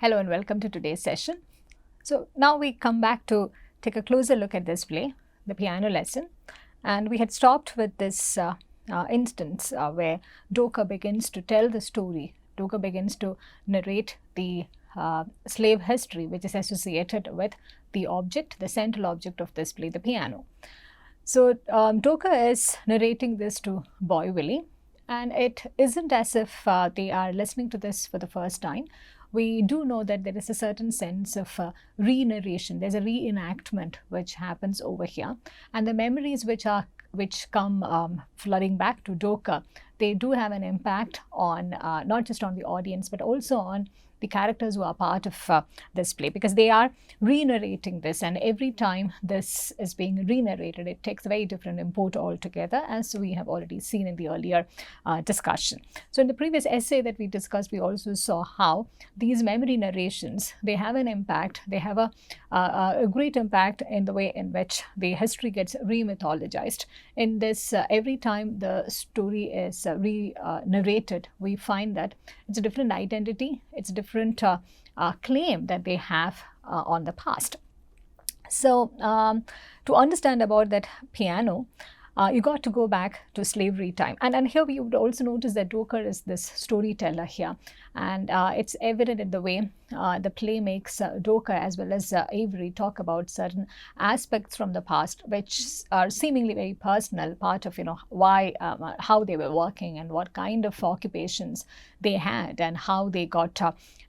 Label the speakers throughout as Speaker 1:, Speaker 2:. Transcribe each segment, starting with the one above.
Speaker 1: Hello and welcome to today's session. So now we come back to take a closer look at this play, the piano lesson, and we had stopped with this instance where Doka begins to tell the story. Doka begins to narrate the slave history which is associated with the object, the central object of this play, the piano. So Doka is narrating this to Boy Willie, and it isn't as if they are listening to this for the first time. We do know that there is a certain sense of re-narration. There's a reenactment which happens over here, and the memories which come flooding back to Doka, they do have an impact on not just on the audience but also on the characters who are part of this play, because they are re-narrating this, and every time this is being re-narrated, it takes a very different import altogether, as we have already seen in the earlier discussion. So in the previous essay that we discussed, we also saw how these memory narrations, they have an impact, they have a great impact in the way in which the history gets re-mythologized. In this, every time the story is re-narrated, we find that it's a different identity, it's a different claim that they have on the past. So to understand about that piano, you got to go back to slavery time. And here we would also notice that Doka is this storyteller here. And it's evident in the way the play makes Doka as well as Avery talk about certain aspects from the past, which are seemingly very personal, part of, why, how they were working and what kind of occupations they had and how they got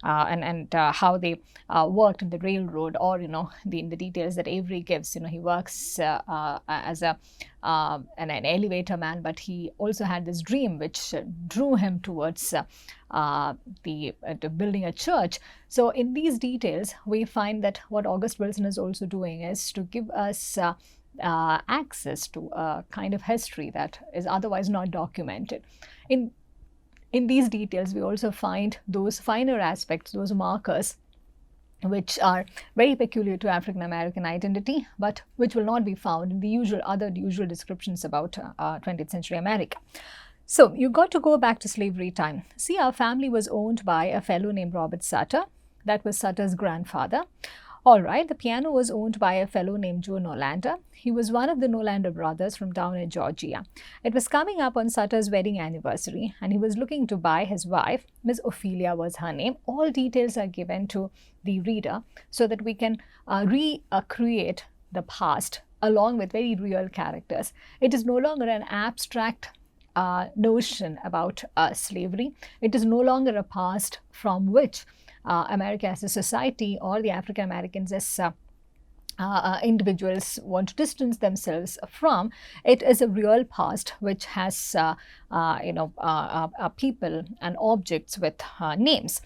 Speaker 1: how they worked in the railroad, or, in the details that Avery gives. He works as an elevator man, but he also had this dream which drew him towards to building a church. So in these details, we find that what August Wilson is also doing is to give us access to a kind of history that is otherwise not documented. In these details, we also find those finer aspects, those markers, which are very peculiar to African American identity, but which will not be found in the usual descriptions about 20th century America. So you got to go back to slavery time. See, our family was owned by a fellow named Robert Sutter. That was Sutter's grandfather. All right, the piano was owned by a fellow named Joe Nolander. He was one of the Nolander brothers from down in Georgia. It was coming up on Sutter's wedding anniversary, and he was looking to buy his wife. Miss Ophelia was her name. All details are given to the reader so that we can recreate the past along with very real characters. It is no longer an abstract notion about slavery. It is no longer a past from which America as a society or the African Americans as individuals want to distance themselves from. It is a real past which has people and objects with names.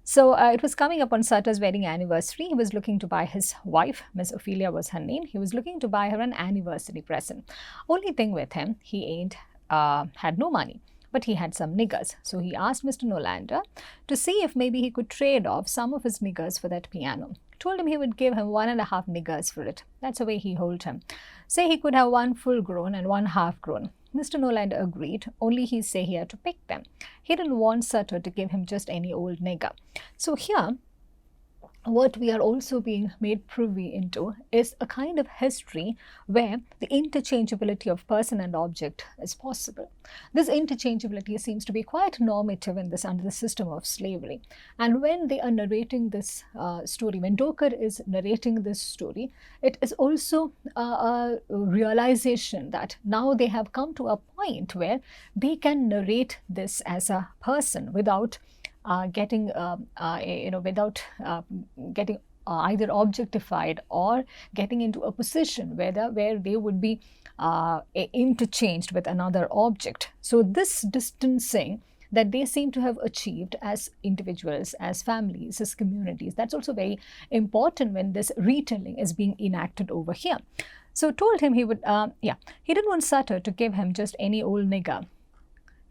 Speaker 1: So it was coming up on Sutter's wedding anniversary. He was looking to buy his wife, Miss Ophelia was her name. He was looking to buy her an anniversary present. Only thing with him, he had no money, but he had some niggers. So he asked Mr. Nolander to see if maybe he could trade off some of his niggers for that piano. Told him he would give him 1.5 niggers for it. That's the way he told him. Say he could have one full grown and one half grown. Mr. Nolander agreed, only he say he had to pick them. He didn't want Sutter to give him just any old nigger. So here, what we are also being made privy into is a kind of history where the interchangeability of person and object is possible. This interchangeability seems to be quite normative in this under the system of slavery. And when they are narrating this story, when Doka is narrating this story, it is also a realization that now they have come to a point where they can narrate this as a person without getting either objectified or getting into a position where they would be interchanged with another object. So this distancing that they seem to have achieved as individuals, as families, as communities, that's also very important when this retelling is being enacted over here. So told him he would, he didn't want Sutter to give him just any old nigger.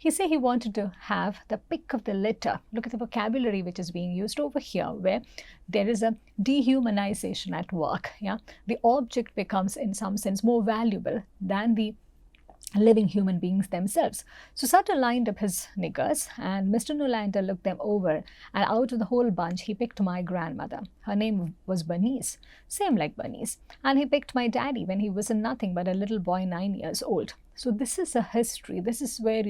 Speaker 1: He said he wanted to have the pick of the litter. Look at the vocabulary which is being used over here, where there is a dehumanization at work. Yeah, the object becomes in some sense more valuable than the living human beings themselves. So Sutter lined up his niggers, and Mr. Nolander looked them over, and out of the whole bunch he picked my grandmother. Her name was Bernice, same like Bernice. And he picked my daddy when he was nothing but a little boy 9 years old. So this is a history. This is where,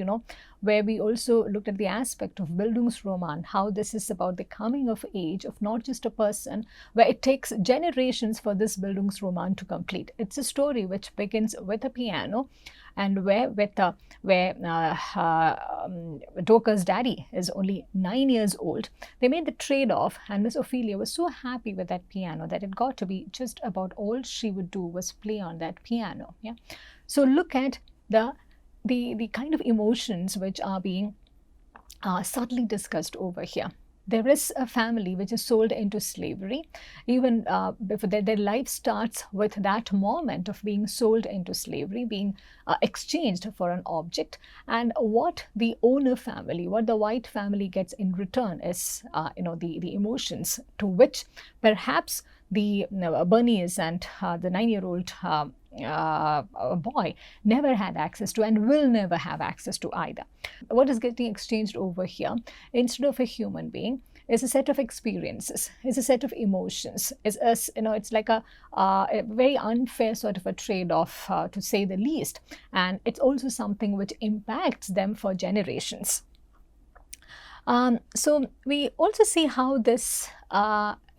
Speaker 1: where we also looked at the aspect of Bildungsroman, how this is about the coming of age of not just a person, where it takes generations for this Bildungsroman to complete. It's a story which begins with a piano, and where Doka's daddy is only 9 years old. They made the trade-off, and Miss Ophelia was so happy with that piano that it got to be just about all she would do was play on that piano. Yeah. So look at the kind of emotions which are being subtly discussed over here. There is a family which is sold into slavery. Even before their life starts with that moment of being sold into slavery, being exchanged for an object. And what the owner family, what the white family gets in return is, the emotions to which perhaps the Bernice and the 9-year-old boy never had access to and will never have access to either. What is getting exchanged over here, instead of a human being, is a set of experiences, is a set of emotions. It's like a very unfair sort of a trade-off, to say the least. And it's also something which impacts them for generations. So we also see how this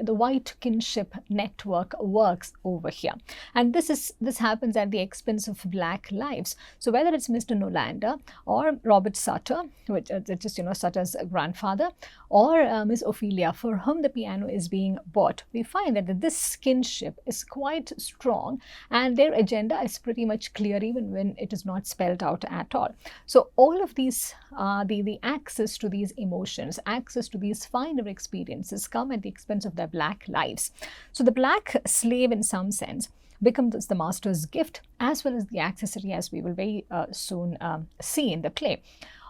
Speaker 1: the white kinship network works over here, and this happens at the expense of black lives. So whether it's Mr. Nolander or Robert Sutter, which is Sutter's grandfather, or Miss Ophelia, for whom the piano is being bought, we find that this kinship is quite strong, and their agenda is pretty much clear even when it is not spelled out at all. So all of these, the access to these emotions, access to these finer experiences, come at the expense of their black lives. So the black slave, in some sense, becomes the master's gift as well as the accessory, as we will very soon see in the play.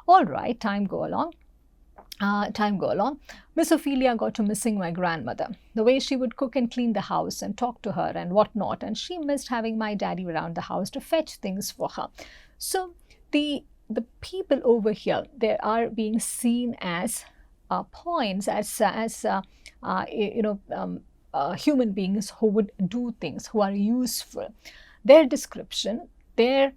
Speaker 1: All right, time go along. Miss Ophelia got to missing my grandmother, the way she would cook and clean the house and talk to her and whatnot, and she missed having my daddy around the house to fetch things for her. So the people over here, they are being seen as points, as human beings who would do things, who are useful. Their description, their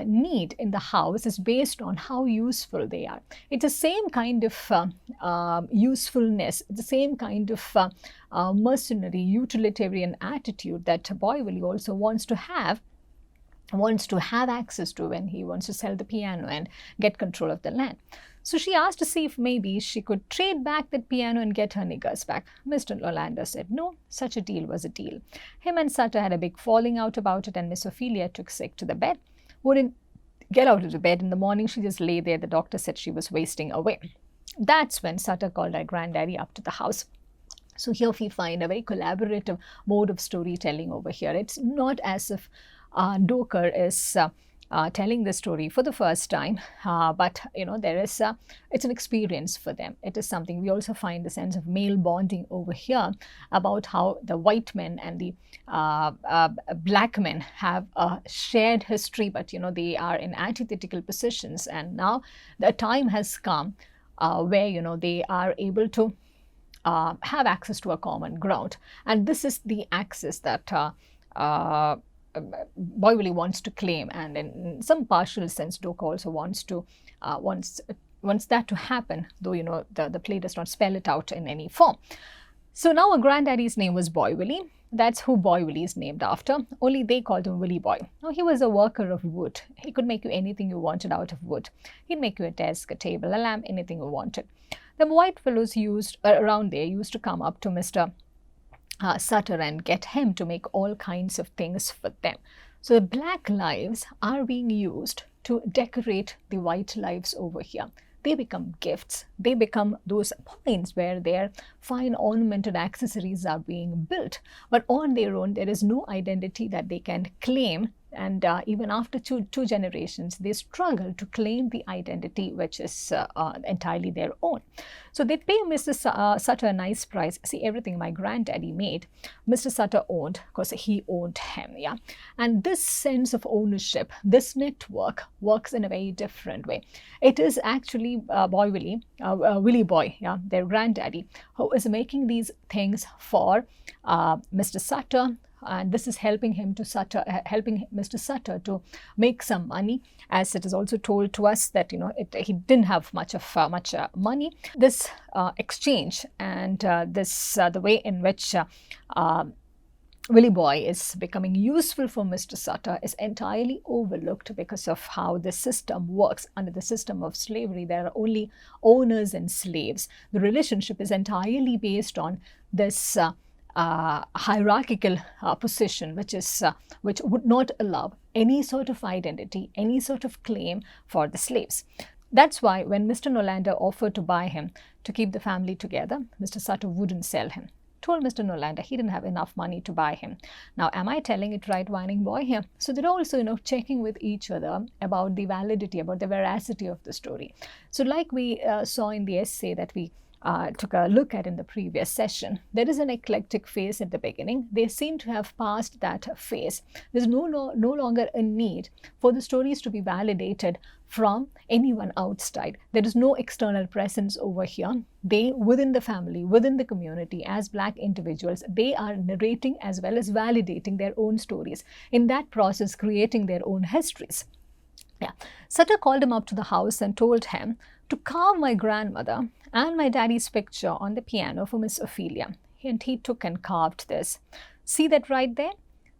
Speaker 1: need in the house is based on how useful they are. It's the same kind of usefulness, the same kind of mercenary, utilitarian attitude that Boy-Willie also wants to have access to when he wants to sell the piano and get control of the land. So she asked to see if maybe she could trade back that piano and get her niggers back. Mr. Nolander said no, such a deal was a deal. Him and Sutter had a big falling out about it, and Miss Ophelia took sick to the bed. Wouldn't get out of the bed in the morning, she just lay there. The doctor said she was wasting away. That's when Sutter called her granddaddy up to the house. So here we find a very collaborative mode of storytelling over here. It's not as if Doka is telling the story for the first time, but it's an experience for them. It is something. We also find the sense of male bonding over here, about how the white men and the black men have a shared history, but they are in antithetical positions, and now the time has come where they are able to have access to a common ground, and this is the access that Boy-Willie wants to claim, and in some partial sense Doka also wants that to happen, though the play does not spell it out in any form. So now a granddaddy's name was Boy-Willie. That's who Boy-Willie is named after, only they called him Willie Boy. Now he was a worker of wood. He could make you anything you wanted out of wood. He'd make you a desk, a table, a lamp, anything you wanted. The white fellows around there used to come up to Mr. Sutter and get him to make all kinds of things for them. So the black lives are being used to decorate the white lives over here. They become gifts. They become those points where their fine ornamented accessories are being built. But on their own, there is no identity that they can claim And even after two generations, they struggle to claim the identity which is entirely their own. So they pay Mr. Sutter a nice price. See, everything my granddaddy made, Mr. Sutter owned because he owned him. Yeah, and this sense of ownership, this network works in a very different way. It is actually Willie Boy, yeah, their granddaddy, who is making these things for Mr. Sutter, and this is helping helping Mr. Sutter to make some money, as it is also told to us that he didn't have much money. This exchange and the way in which Willie Boy is becoming useful for Mr. Sutter is entirely overlooked because of how the system works. Under the system of slavery, there are only owners and slaves. The relationship is entirely based on this hierarchical position, which would not allow any sort of identity, any sort of claim for the slaves. That's why when Mr. Nolander offered to buy him to keep the family together, Mr. Sutter wouldn't sell him. Told Mr. Nolander he didn't have enough money to buy him. Now, am I telling it right, whining boy here? So they're also, checking with each other about the validity, about the veracity of the story. So like we saw in the essay that we took a look at in the previous session, there is an eclectic phase at the beginning. They seem to have passed that phase. There's no longer a need for the stories to be validated from anyone outside. There is no external presence over here. They, within the family, within the community, as Black individuals, they are narrating as well as validating their own stories. In that process, creating their own histories. Yeah. Sutter called him up to the house and told him to carve my grandmother and my daddy's picture on the piano for Miss Ophelia. And he took and carved this. See that right there?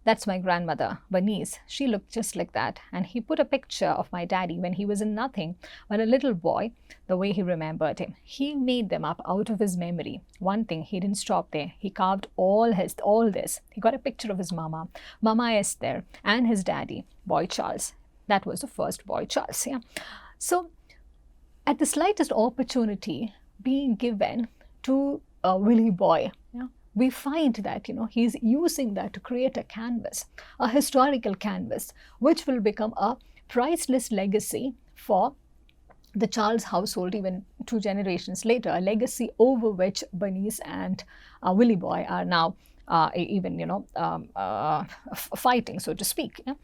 Speaker 1: That's my grandmother, Bernice. She looked just like that. And he put a picture of my daddy when he was in nothing but a little boy, the way he remembered him. He made them up out of his memory. One thing, he didn't stop there. He carved all this. He got a picture of his mama Esther, and his daddy, Boy Charles. That was the first Boy Charles. Yeah. So at the slightest opportunity being given to Willie Boy, yeah, we find that he's using that to create a canvas, a historical canvas, which will become a priceless legacy for the Charles household even 2 generations later, a legacy over which Bernice and Willie Boy are now fighting, so to speak. Yeah?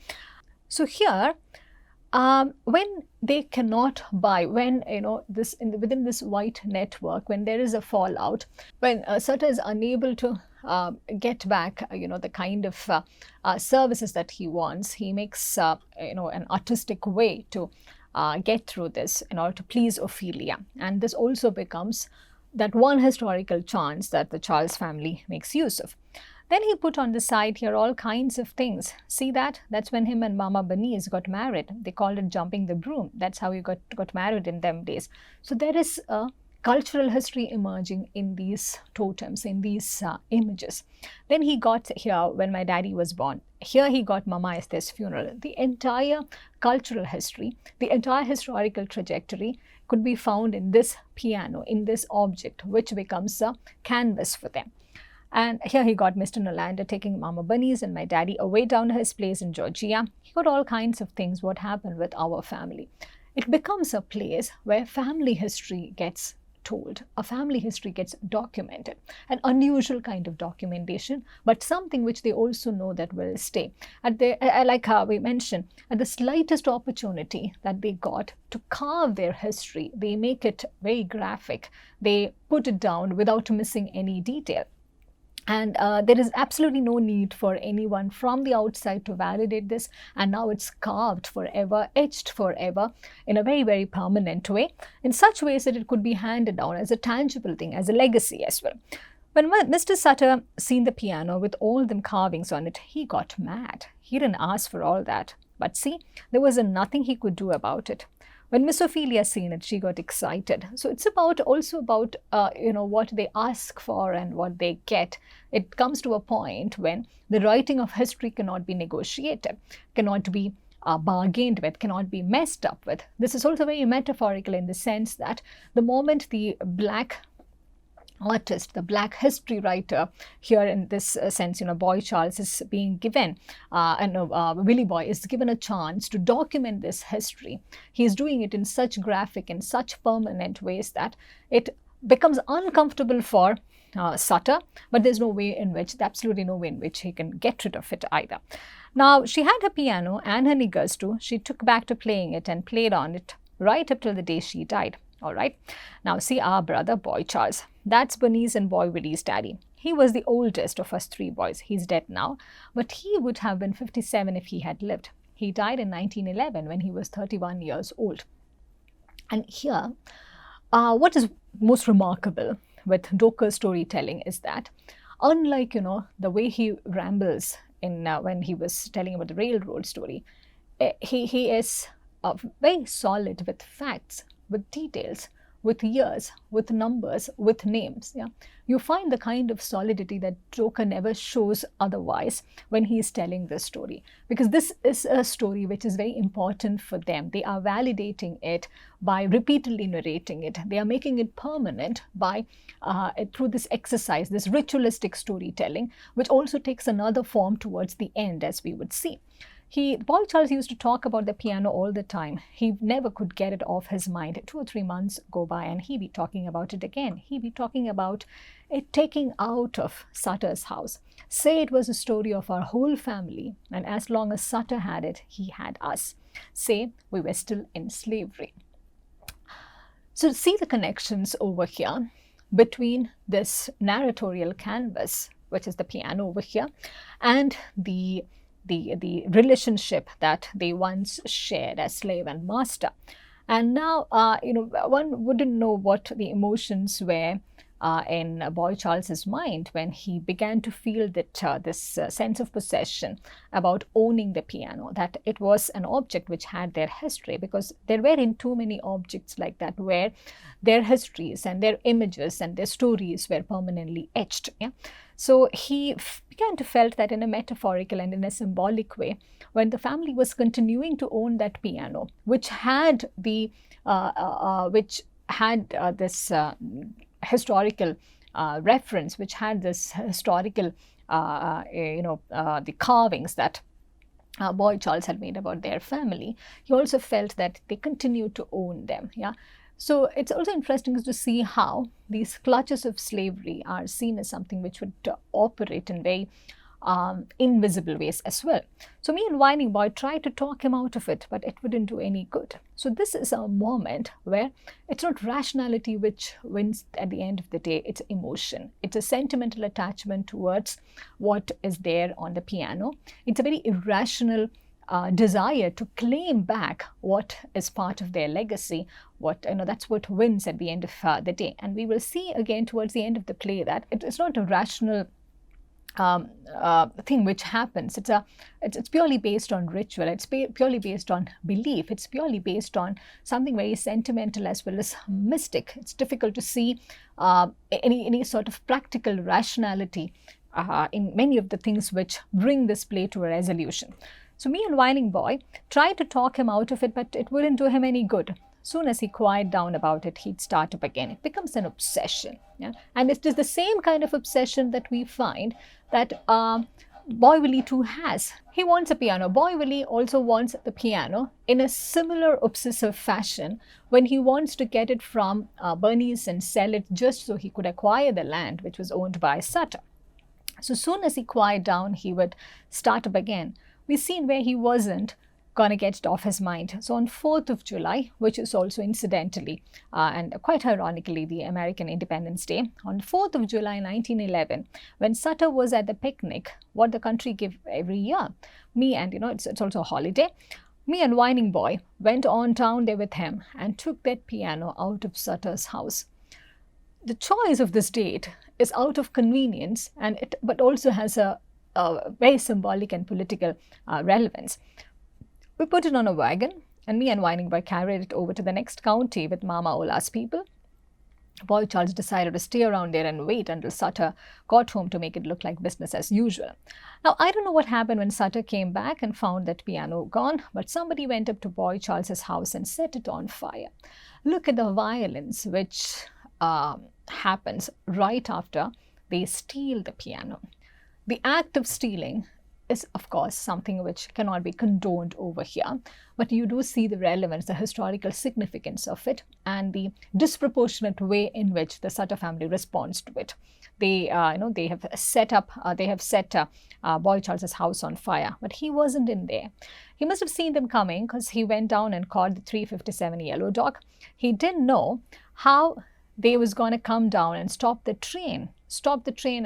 Speaker 1: So here, when they cannot buy, when within this white network, when there is a fallout, when Sutter is unable to get back the kind of services that he wants, he makes an artistic way to get through this in order to please Ophelia. And this also becomes that one historical chance that the Charles family makes use of. Then he put on the side here all kinds of things. See that? That's when him and Mama Bernice got married. They called it jumping the broom. That's how you got married in them days. So there is a cultural history emerging in these totems, in these images. Then he got here when my daddy was born. Here he got Mama Esther's funeral. The entire cultural history, the entire historical trajectory could be found in this piano, in this object, which becomes a canvas for them. And here he got Mr. Nolander taking Mama Bernice and my daddy away down to his place in Georgia. He got all kinds of things, what happened with our family. It becomes a place where family history gets told, a family history gets documented, an unusual kind of documentation, but something which they also know that will stay. Like how we mentioned, at the slightest opportunity that they got to carve their history, they make it very graphic. They put it down without missing any detail. And there is absolutely no need for anyone from the outside to validate this. And now it's carved forever, etched forever in a very, very permanent way, in such ways that it could be handed down as a tangible thing, as a legacy as well. When Mr. Sutter seen the piano with all them carvings on it, he got mad. He didn't ask for all that. But see, there was nothing he could do about it. When Miss Ophelia seen it, she got excited. So it's also about what they ask for and what they get. It comes to a point when the writing of history cannot be negotiated, cannot be bargained with, cannot be messed up with. This is also very metaphorical in the sense that the moment the Black artist, the Black history writer here in this sense, Boy Charles is being given, Willie Boy is given a chance to document this history. He is doing it in such graphic and such permanent ways that it becomes uncomfortable for Sutter, but there's absolutely no way in which he can get rid of it either. Now, she had her piano and her niggers too. She took back to playing it and played on it right up till the day she died. All right. Now, see our brother, Boy Charles. That's Bernice and Boy Willie's daddy. He was the oldest of us three boys. He's dead now, but he would have been 57 if he had lived. He died in 1911 when he was 31 years old. And here, what is most remarkable with Doker's storytelling is that, unlike, the way he rambles in when he was telling about the railroad story, he is very solid with facts, with details, with years, with numbers, with names. Yeah, you find the kind of solidity that Doker never shows otherwise when he is telling this story, because this is a story which is very important for them. They are validating it by repeatedly narrating it. They are making it permanent by through this exercise, this ritualistic storytelling, which also takes another form towards the end, as we would see. Boy Charles used to talk about the piano all the time. He never could get it off his mind. 2 or 3 months go by and he'd be talking about it again. He'd be talking about it taking out of Sutter's house. Say it was a story of our whole family, and as long as Sutter had it, he had us. Say we were still in slavery. So see the connections over here between this narratorial canvas, which is the piano over here, and the relationship that they once shared as slave and master. And now, one wouldn't know what the emotions were in Boy Charles's mind when he began to feel that this sense of possession about owning the piano, that it was an object which had their history, because there weren't too many objects like that where their histories and their images and their stories were permanently etched. Yeah? So he began to felt that in a metaphorical and in a symbolic way, when the family was continuing to own that piano, which had this historical reference, which had this historical, the carvings that Boy Charles had made about their family, he also felt that they continued to own them. Yeah. So it's also interesting to see how these clutches of slavery are seen as something which would operate in very invisible ways as well. So me and Whining Boy tried to talk him out of it, but it wouldn't do any good. So this is a moment where it's not rationality which wins at the end of the day, it's emotion. It's a sentimental attachment towards what is there on the piano. It's a very irrational desire to claim back what is part of their legacy. That's what wins at the end of the day. And we will see again towards the end of the play that it's not a rational thing which happens. It's purely based on ritual. It's purely based on belief. It's purely based on something very sentimental as well as mystic. It's difficult to see any sort of practical rationality in many of the things which bring this play to a resolution. So me and Whining Boy tried to talk him out of it, but it wouldn't do him any good. Soon as he quieted down about it, he'd start up again. It becomes an obsession. Yeah? And it is the same kind of obsession that we find that Boy Willie too has. He wants a piano. Boy Willie also wants the piano in a similar obsessive fashion when he wants to get it from Bernice and sell it just so he could acquire the land which was owned by Sutter. So soon as he quieted down, he would start up again. We've seen where he wasn't going to get it off his mind. So on 4th of July, which is also incidentally and quite ironically the American Independence Day, on 4th of July 1911, when Sutter was at the picnic, what the country gives every year, me and, it's also a holiday, me and Whining Boy went on down there with him and took that piano out of Sutter's house. The choice of this date is out of convenience, but also has a very symbolic and political relevance. We put it on a wagon, and me and Whining Boy carried it over to the next county with Mama Ola's people. Boy Charles decided to stay around there and wait until Sutter got home to make it look like business as usual. Now, I don't know what happened when Sutter came back and found that piano gone, but somebody went up to Boy Charles's house and set it on fire. Look at the violence which happens right after they steal the piano. The act of stealing is, of course, something which cannot be condoned over here, but you do see the relevance, the historical significance of it, and the disproportionate way in which the Sutter family responds to it. They, they have set Boy Charles's house on fire, but he wasn't in there. He must have seen them coming because he went down and caught the 357 Yellow Dog. He didn't know how they was going to come down and stop the train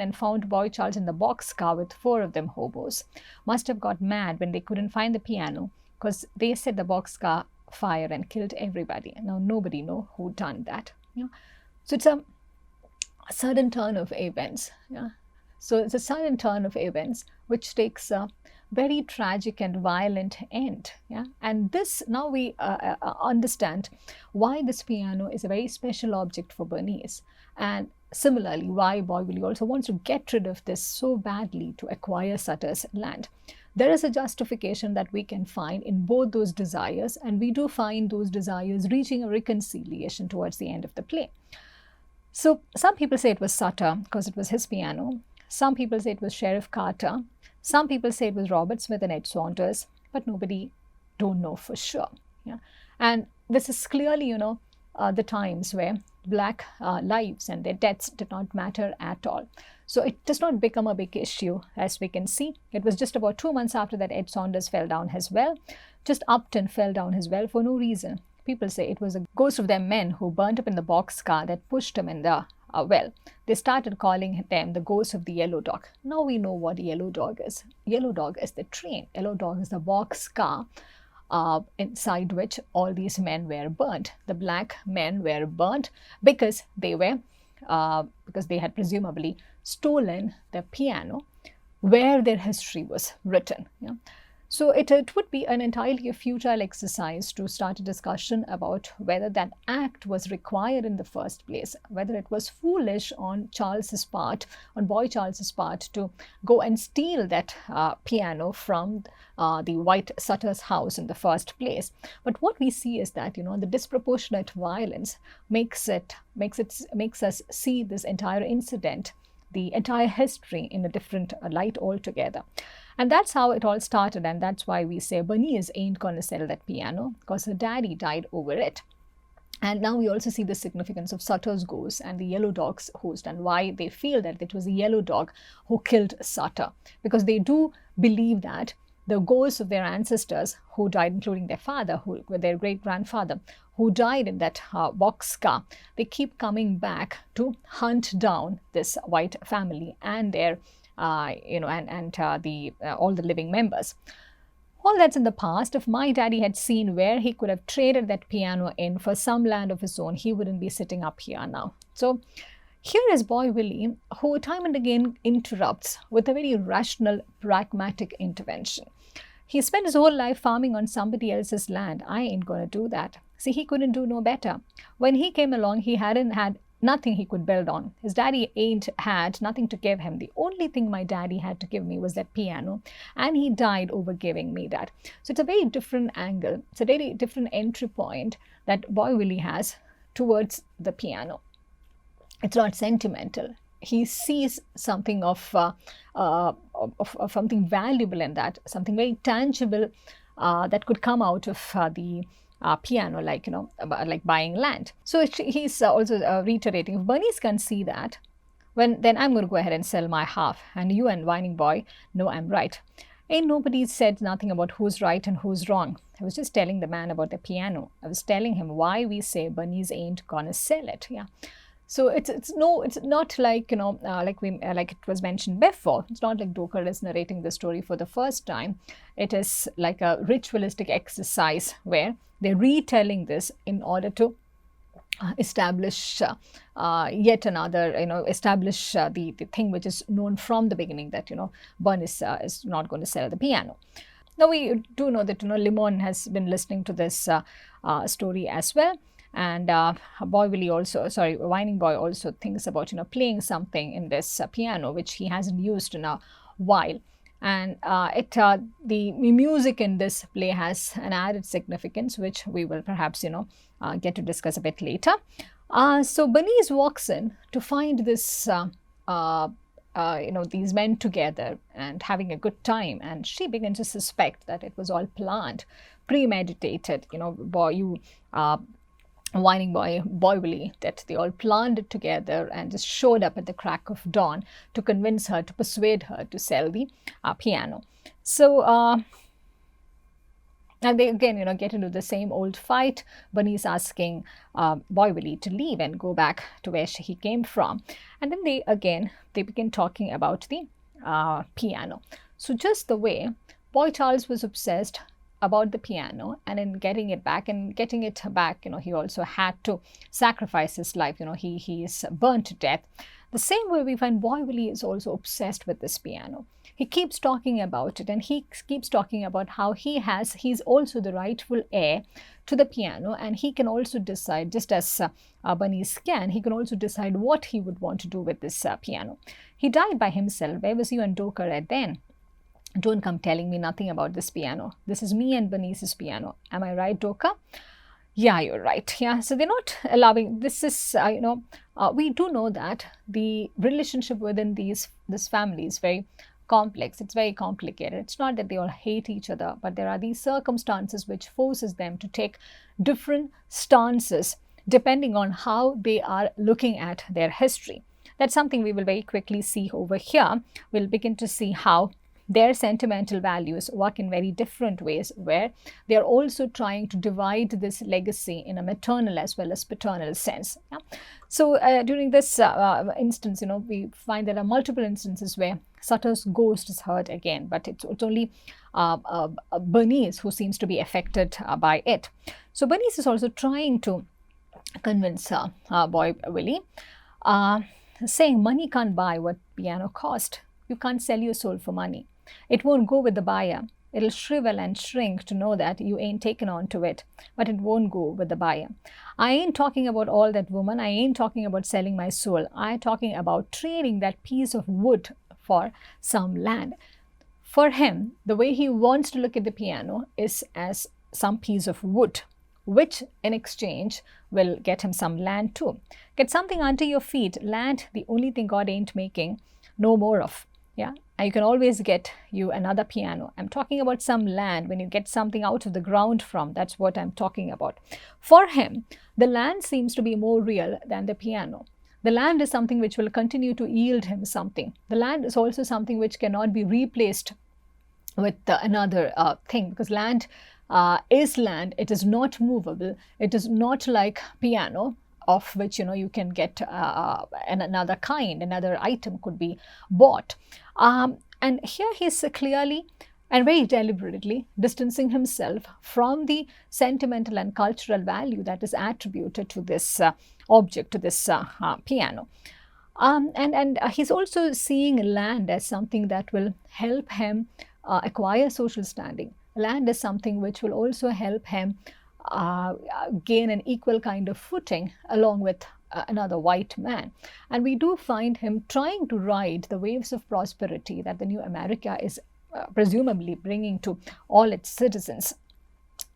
Speaker 1: and found Boy Charles in the boxcar with 4 of them hobos. Must have got mad when they couldn't find the piano because they set the boxcar fire and killed everybody. Now nobody know who done that. So it's a sudden turn of events. So it's a sudden turn of events which takes a very tragic and violent end. And this, now we understand why this piano is a very special object for Bernice, and similarly why Boy Willie also wants to get rid of this so badly to acquire Sutter's land. There is a justification that we can find in both those desires, and we do find those desires reaching a reconciliation towards the end of the play. So some people say it was Sutter because it was his piano. Some people say it was Sheriff Carter. Some people say it was Robert Smith and Ed Saunders, but nobody don't know for sure. And this is clearly, the times where Black lives and their deaths did not matter at all. So it does not become a big issue, as we can see. It was just about 2 months after that Ed Saunders fell down his well. Just Upton fell down his well for no reason. People say it was a ghost of their men who burnt up in the boxcar that pushed him in the well. They started calling them the ghost of the Yellow Dog. Now we know what Yellow Dog is. Yellow Dog is the train. Yellow Dog is the boxcar inside which all these men were burnt. The black men were burnt because they had presumably stolen the piano where their history was written. So it would be an entirely futile exercise to start a discussion about whether that act was required in the first place, whether it was foolish on Boy Charles's part to go and steal that piano from the White Sutter's house in the first place. But what we see is that the disproportionate violence makes us see this entire incident, the entire history, in a different light altogether. And that's how it all started, and that's why we say Bernice ain't gonna sell that piano, because her daddy died over it. And now we also see the significance of Sutter's ghost and the Yellow Dog's ghost, and why they feel that it was the Yellow Dog who killed Sutter, because they do believe that the ghosts of their ancestors who died, including their father, their great-grandfather, who died in that boxcar, they keep coming back to hunt down this white family and their all the living members. All that's in the past. If my daddy had seen where he could have traded that piano in for some land of his own, he wouldn't be sitting up here now. So here is Boy Willie, who time and again interrupts with a very rational, pragmatic intervention. He spent his whole life farming on somebody else's land. I ain't gonna do that. See, he couldn't do no better. When he came along, he hadn't had nothing he could build on. His daddy ain't had nothing to give him. The only thing my daddy had to give me was that piano, and he died over giving me that. So it's a very different angle. It's a very different entry point that Boy Willie has towards the piano. It's not sentimental. He sees something of something valuable in that, something very tangible that could come out of the piano, like buying land. So he's also reiterating, if Bernice can see that, then I'm going to go ahead and sell my half, and you and whining boy know I'm right. Ain't nobody said nothing about who's right and who's wrong. I was just telling the man about the piano. I was telling him why we say Bernice ain't gonna sell it. So it's not like like it was mentioned before. It's not like Dokar is narrating the story for the first time. It is like a ritualistic exercise where they're retelling this in order to establish yet another, establish the thing which is known from the beginning, that Bernice is not going to sell the piano. Now we do know that Limon has been listening to this story as well. And Whining Boy also thinks about playing something in this piano which he hasn't used in a while. And the music in this play has an added significance, which we will perhaps get to discuss a bit later. So Bernice walks in to find this, these men together and having a good time, and she begins to suspect that it was all planned, premeditated. Whining boy Willie, that they all planned it together and just showed up at the crack of dawn to convince her, to persuade her to sell the piano. So and they again, get into the same old fight. Bernice asking Boy Willie to leave and go back to where he came from. And then they begin talking about the piano. So just the way Boy Charles was obsessed about the piano, and in getting it back, he also had to sacrifice his life. He is burnt to death. The same way we find Boy Willie is also obsessed with this piano. He keeps talking about it, and he keeps talking about how he's also the rightful heir to the piano, and he can also decide, just as Bernice can, he can also decide what he would want to do with this piano. He died by himself. Where was you and Doka at then? Don't come telling me nothing about this piano. This is me and Bernice's piano. Am I right, Doka? Yeah, you're right. Yeah, so they're not allowing, this is, we do know that the relationship within this family is very complex. It's very complicated. It's not that they all hate each other, but there are these circumstances which forces them to take different stances depending on how they are looking at their history. That's something we will very quickly see over here. We'll begin to see how their sentimental values work in very different ways, where they are also trying to divide this legacy in a maternal as well as paternal sense. Yeah? So during this instance, we find there are multiple instances where Sutter's ghost is heard again, but it's only Bernice who seems to be affected by it. So Bernice is also trying to convince Boy Willie, saying money can't buy what piano cost. You can't sell your soul for money. It won't go with the buyer. It'll shrivel and shrink to know that you ain't taken on to it, but it won't go with the buyer. I ain't talking about all that woman. I ain't talking about selling my soul. I'm talking about trading that piece of wood for some land. For him, the way he wants to look at the piano is as some piece of wood, which in exchange will get him some land too. Get something under your feet. Land, the only thing God ain't making no more of. Yeah, and you can always get you another piano. I'm talking about some land. When you get something out of the ground from, that's what I'm talking about. For him, the land seems to be more real than the piano. The land is something which will continue to yield him something. The land is also something which cannot be replaced with another thing, because land is land. It is not movable. It is not like piano, of which you can get another kind, another item could be bought. And here he's clearly and very deliberately distancing himself from the sentimental and cultural value that is attributed to this object, to this piano. And he's also seeing land as something that will help him acquire social standing. Land is something which will also help him gain an equal kind of footing along with another white man. And we do find him trying to ride the waves of prosperity that the new America is presumably bringing to all its citizens.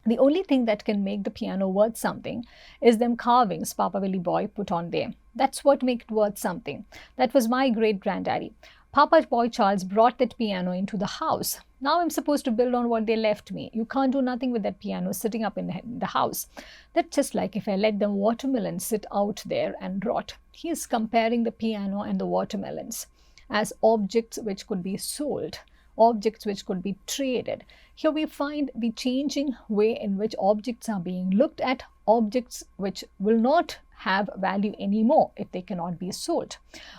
Speaker 1: The only thing that can make the piano worth something is them carvings Papa Willie Boy put on there. That's what makes it worth something. That was my great-granddaddy. Papa Boy Charles brought that piano into the house. Now I'm supposed to build on what they left me. You can't do nothing with that piano sitting up in the house. That's just like if I let them watermelons sit out there and rot. He is comparing the piano and the watermelons as objects which could be sold, objects which could be traded. Here we find the changing way in which objects are being looked at, objects which will not have value anymore if they cannot be sold.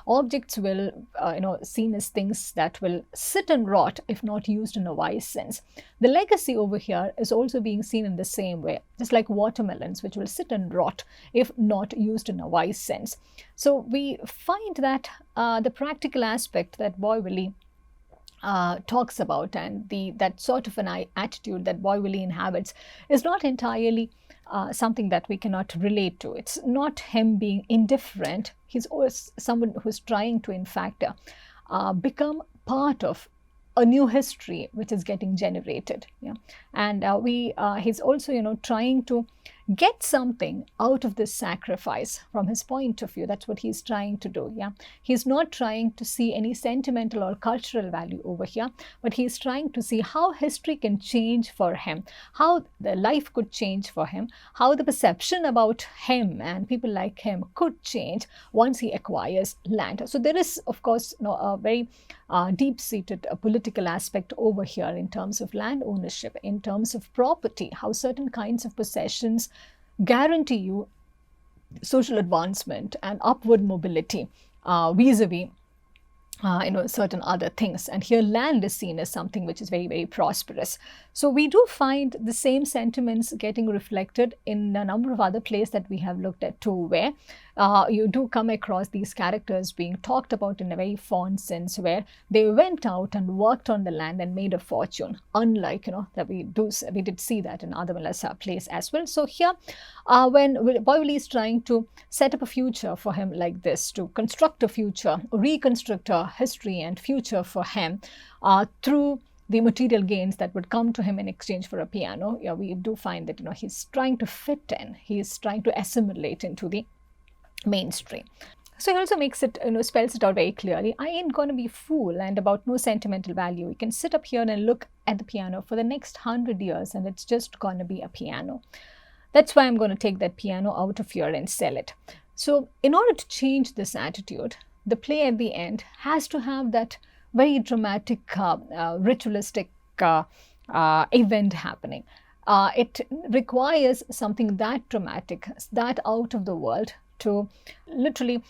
Speaker 1: Objects will, seen as things that will sit and rot if not used in a wise sense. The legacy over here is also being seen in the same way, just like watermelons, which will sit and rot if not used in a wise sense. So we find that the practical aspect that Boy Willie talks about, and that sort of an attitude that Boy Willie inhabits, is not entirely something that we cannot relate to. It's not him being indifferent. He's always someone who's trying to, in fact, become part of a new history which is getting generated. Yeah? And he's also, trying to get something out of this sacrifice from his point of view. That's what he's trying to do. Yeah, he's not trying to see any sentimental or cultural value over here, but he's trying to see how history can change for him, how the life could change for him, how the perception about him and people like him could change once he acquires land. So there is, of course, a very deep-seated political aspect over here in terms of land ownership, in terms of property, how certain kinds of possessions guarantee you social advancement and upward mobility vis-a-vis certain other things. And here land is seen as something which is very, very prosperous. So we do find the same sentiments getting reflected in a number of other plays that we have looked at too, where you do come across these characters being talked about in a very fond sense, where they went out and worked on the land and made a fortune, unlike that we did see that in Adamalasa plays as well. So here when Boyvili is trying to set up a future for him like this, to construct a future, reconstruct a history and future for him through the material gains that would come to him in exchange for a piano, we do find that he's trying to fit in, he's trying to assimilate into the mainstream. So he also makes it, spells it out very clearly. I ain't going to be fool and about no sentimental value. You can sit up here and look at the piano for the next 100 years and it's just going to be a piano. That's why I'm going to take that piano out of here and sell it. So in order to change this attitude, the play at the end has to have that very dramatic, ritualistic event happening. It requires something that dramatic, that out of the world, to literally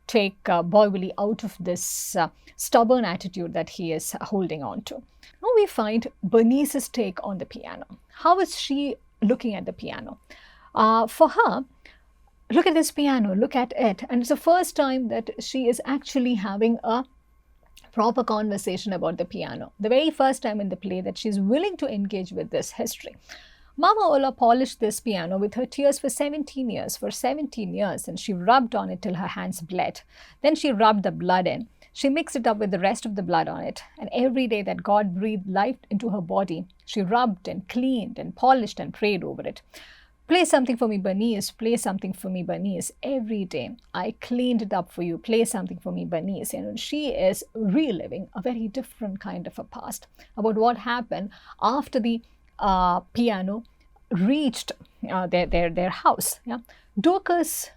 Speaker 1: take Boyvili out of this stubborn attitude that he is holding on to. Now we find Bernice's take on the piano. How is she looking at the piano? For her, look at this piano, look at it. And it's the first time that she is actually having a proper conversation about the piano. The very first time in the play that she's willing to engage with this history. Mama Ola polished this piano with her tears for 17 years, and she rubbed on it till her hands bled. Then she rubbed the blood in. She mixed it up with the rest of the blood on it, and every day that God breathed life into her body, she rubbed and cleaned and polished and prayed over it. Play something for me, Bernice. Play something for me, Bernice. Every day, I cleaned it up for you. Play something for me, Bernice. She is reliving a very different kind of a past about what happened after the piano reached their house. Yeah? Dorcas'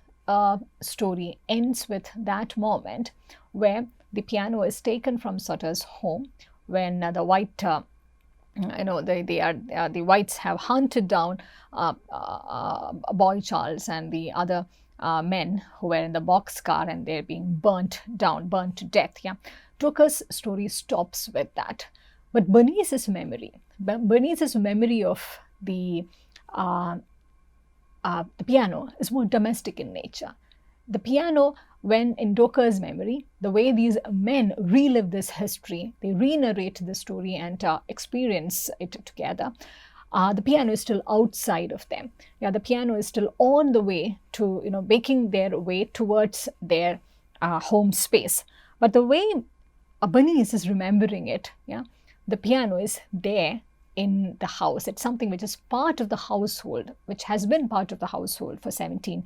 Speaker 1: story ends with that moment where the piano is taken from Sutter's home when the white the whites have hunted down Boy Charles and the other men who were in the boxcar, and they're being burnt to death. Yeah, Dorcas' story stops with that. But Bernice's memory of the piano is more domestic in nature. The piano, when in Dorcas' memory, the way these men relive this history, they re-narrate the story and experience it together, the piano is still outside of them. Yeah, the piano is still on the way to, making their way towards their home space. But the way Bernice is remembering it, yeah, the piano is there in the house. It's something which is part of the household, which has been part of the household for 17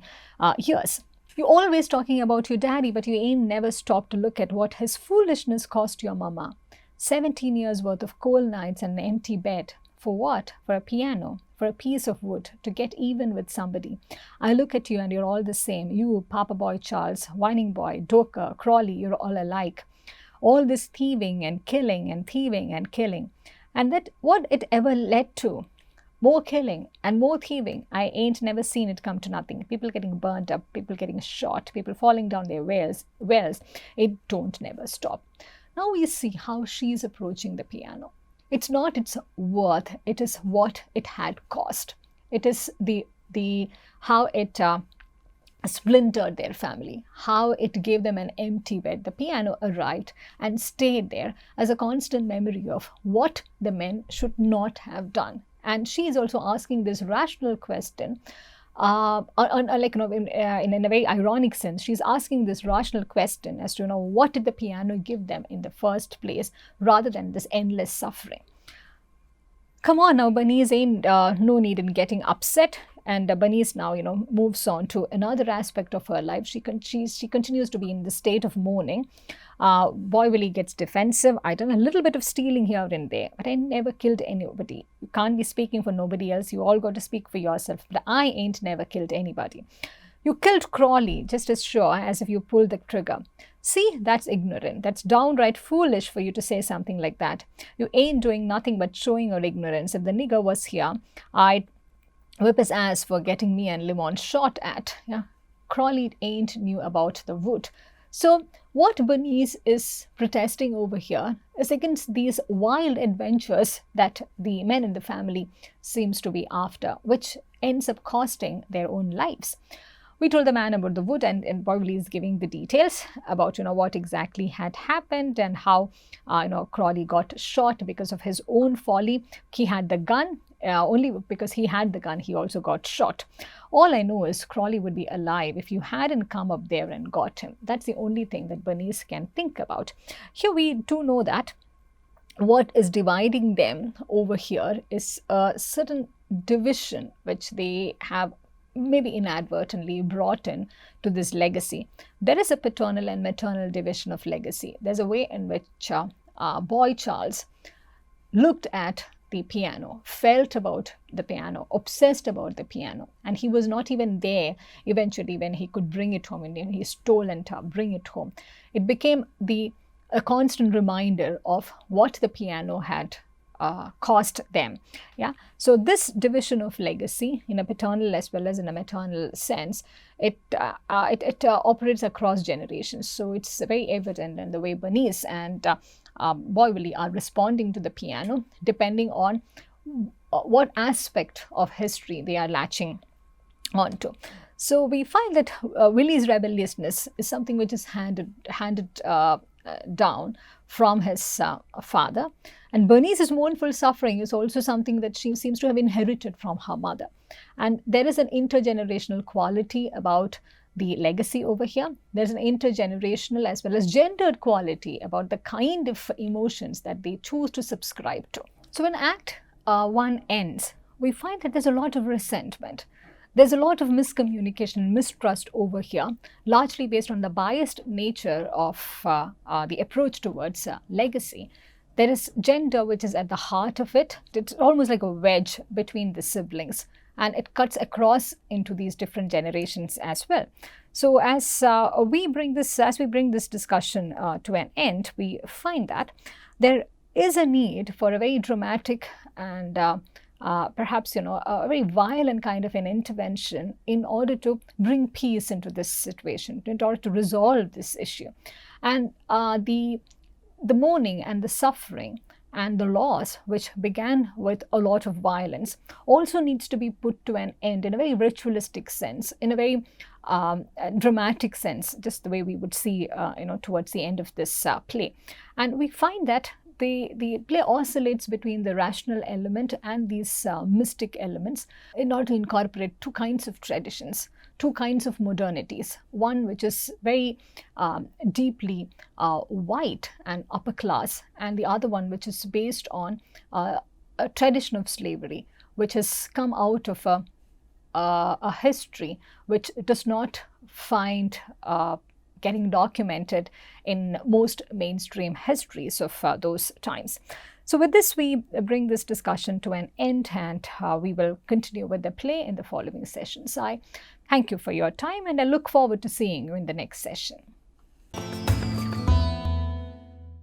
Speaker 1: years. You're always talking about your daddy, but you ain't never stopped to look at what his foolishness cost your mama. 17 years worth of cold nights and an empty bed. For what? For a piano, for a piece of wood, to get even with somebody. I look at you and you're all the same. You, Papa Boy Charles, Whining Boy, Dorcas, Crawley, you're all alike. All this thieving and killing and thieving and killing. And that what it ever led to, more killing and more thieving, I ain't never seen it come to nothing. People getting burnt up, people getting shot, people falling down their wells, it don't never stop. Now we see how she's approaching the piano. It's not its worth, it is what it had cost. It is the how it splintered their family, how it gave them an empty bed. The piano arrived and stayed there as a constant memory of what the men should not have done. And she is also asking this rational question, in a very ironic sense. She's asking this rational question as to what did the piano give them in the first place, rather than this endless suffering. come on now, Bernice, ain't no need in getting upset. And Bernice now, moves on to another aspect of her life. She continues to be in the state of mourning. Boy Willie gets defensive. I done a little bit of stealing here and there, but I never killed anybody. You can't be speaking for nobody else. You all got to speak for yourself. But I ain't never killed anybody. You killed Crawley just as sure as if you pulled the trigger. See, that's ignorant. That's downright foolish for you to say something like that. You ain't doing nothing but showing your ignorance. If the nigger was here, I'd whip his ass for getting me and Limon shot at. Yeah, Crawley ain't knew about the wood. So what Bernice is protesting over here is against these wild adventures that the men in the family seems to be after, which ends up costing their own lives. We told the man about the wood, and Boy Willie is giving the details about what exactly had happened and how Crawley got shot because of his own folly. He had the gun. Only because he had the gun, he also got shot. All I know is Crawley would be alive if you hadn't come up there and got him. That's the only thing that Bernice can think about. Here we do know that what is dividing them over here is a certain division which they have maybe inadvertently brought in to this legacy. There is a paternal and maternal division of legacy. There's a way in which Boy Charles looked at the piano, felt about the piano, obsessed about the piano, and he was not even there eventually when he could bring it home, and he stole and bring it home. It became a constant reminder of what the piano had cost them. Yeah. So this division of legacy in a paternal as well as in a maternal sense, it operates across generations. So it's very evident in the way Bernice and Boy Willie are responding to the piano, depending on what aspect of history they are latching onto. So we find that Willie's rebelliousness is something which is handed down from his father, and Bernice's mournful suffering is also something that she seems to have inherited from her mother. And there is an intergenerational quality about the legacy over here. There's an intergenerational as well as gendered quality about the kind of emotions that they choose to subscribe to. So when Act 1 ends, we find that there's a lot of resentment. There's a lot of miscommunication and mistrust over here, largely based on the biased nature of the approach towards legacy. There is gender, which is at the heart of it. It's almost like a wedge between the siblings, and it cuts across into these different generations as well. So as we bring this discussion to an end, we find that there is a need for a very dramatic and perhaps a very violent kind of an intervention in order to bring peace into this situation, in order to resolve this issue. And the mourning and the suffering and the loss, which began with a lot of violence, also needs to be put to an end in a very ritualistic sense, in a very dramatic sense, just the way we would see towards the end of this play. And we find that the play oscillates between the rational element and these mystic elements in order to incorporate two kinds of traditions, two kinds of modernities. One which is very deeply white and upper class, and the other one which is based on a tradition of slavery, which has come out of a history which does not find getting documented in most mainstream histories of those times. So with this, we bring this discussion to an end, and we will continue with the play in the following sessions. I thank you for your time, and I look forward to seeing you in the next session.